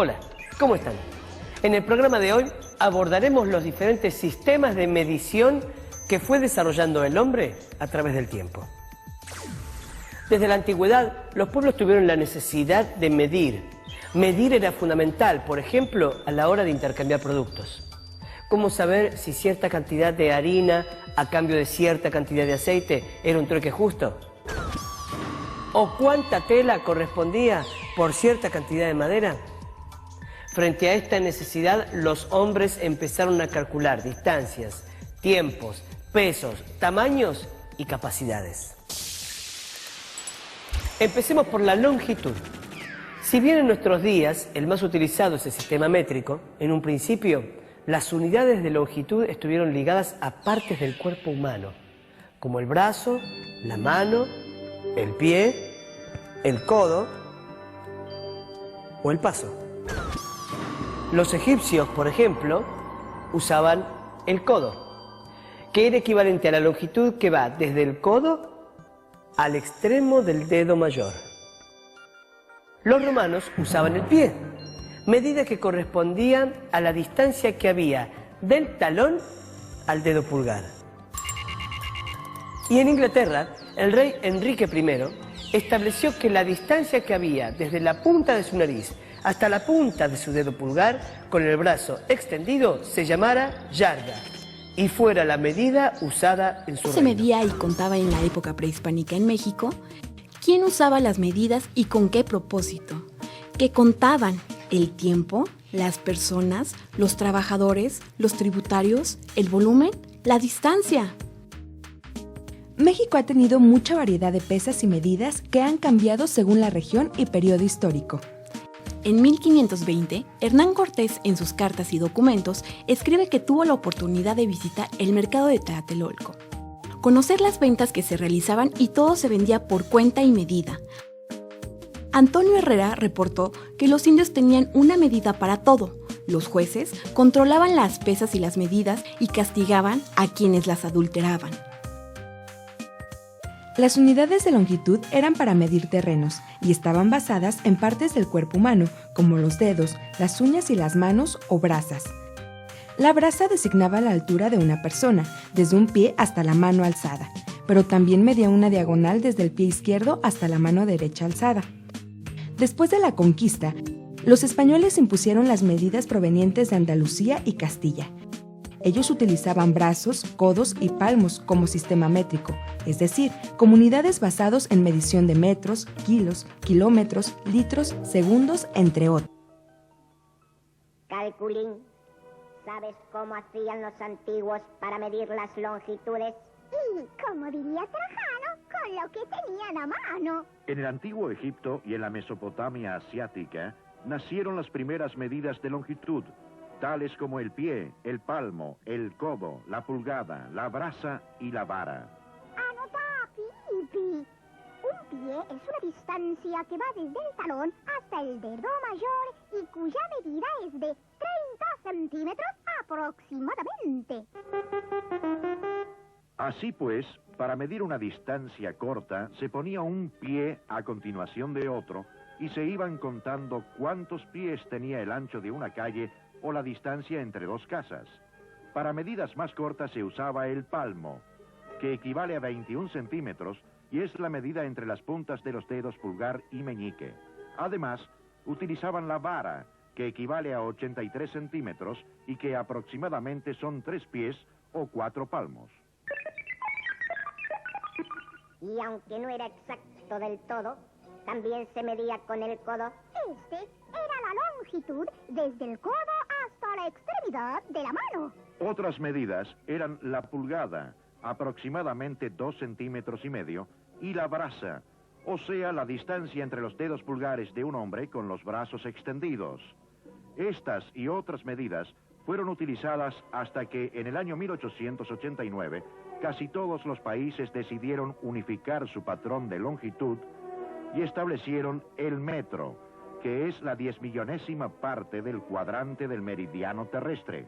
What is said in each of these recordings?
Hola, ¿cómo están? En el programa de hoy abordaremos los diferentes sistemas de medición que fue desarrollando el hombre a través del tiempo. Desde la antigüedad, los pueblos tuvieron la necesidad de medir. Medir era fundamental, por ejemplo, a la hora de intercambiar productos. ¿Cómo saber si cierta cantidad de harina a cambio de cierta cantidad de aceite era un trueque justo? ¿O cuánta tela correspondía por cierta cantidad de madera? Frente a esta necesidad, los hombres empezaron a calcular distancias, tiempos, pesos, tamaños y capacidades. Empecemos por la longitud. Si bien en nuestros días el más utilizado es el sistema métrico, en un principio las unidades de longitud estuvieron ligadas a partes del cuerpo humano, como el brazo, la mano, el pie, el codo o el paso. Los egipcios, por ejemplo, usaban el codo, que era equivalente a la longitud que va desde el codo al extremo del dedo mayor. Los romanos usaban el pie, medida que correspondía a la distancia que había del talón al dedo pulgar. Y en Inglaterra, el rey Enrique I estableció que la distancia que había desde la punta de su nariz hasta la punta de su dedo pulgar, con el brazo extendido, se llamara yarda, y fuera la medida usada en su reino. Se medía y contaba en la época prehispánica en México. ¿Quién usaba las medidas y con qué propósito? Que contaban el tiempo, las personas, los trabajadores, los tributarios, el volumen, la distancia. México ha tenido mucha variedad de pesas y medidas que han cambiado según la región y periodo histórico. En 1520, Hernán Cortés, en sus cartas y documentos, escribe que tuvo la oportunidad de visitar el mercado de Tlatelolco, conocer las ventas que se realizaban y todo se vendía por cuenta y medida. Antonio Herrera reportó que los indios tenían una medida para todo. Los jueces controlaban las pesas y las medidas y castigaban a quienes las adulteraban. Las unidades de longitud eran para medir terrenos y estaban basadas en partes del cuerpo humano, como los dedos, las uñas y las manos o brazas. La braza designaba la altura de una persona, desde un pie hasta la mano alzada, pero también medía una diagonal desde el pie izquierdo hasta la mano derecha alzada. Después de la conquista, los españoles impusieron las medidas provenientes de Andalucía y Castilla. Ellos utilizaban brazos, codos y palmos como sistema métrico, es decir, como unidades basados en medición de metros, kilos, kilómetros, litros, segundos, entre otros. Calculín, ¿sabes cómo hacían los antiguos para medir las longitudes? Y, como diría Trajano, con lo que tenían a mano. En el antiguo Egipto y en la Mesopotamia asiática nacieron las primeras medidas de longitud, tales como el pie, el palmo, el codo, la pulgada, la braza y la vara. Anota, Pipi. Un pie es una distancia que va desde el talón hasta el dedo mayor y cuya medida es de 30 centímetros aproximadamente. Así pues, para medir una distancia corta, se ponía un pie a continuación de otro y se iban contando cuántos pies tenía el ancho de una calle o la distancia entre dos casas. Para medidas más cortas se usaba el palmo, que equivale a 21 centímetros y es la medida entre las puntas de los dedos pulgar y meñique. Además, utilizaban la vara, que equivale a 83 centímetros y que aproximadamente son 3 pies o 4 palmos. Y aunque no era exacto del todo, también se medía con el codo. Este era la longitud desde el codo hasta la extremidad de la mano. Otras medidas eran la pulgada, aproximadamente 2 centímetros y medio, y la braza, o sea, la distancia entre los dedos pulgares de un hombre con los brazos extendidos. Estas y otras medidas fueron utilizadas hasta que en el año 1889 casi todos los países decidieron unificar su patrón de longitud y establecieron el metro, que es la 10.000.000ª parte del cuadrante del meridiano terrestre.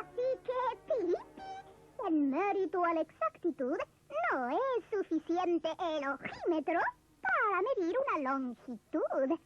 Así que, Pilipi, en mérito a la exactitud, no es suficiente el ojímetro para medir una longitud.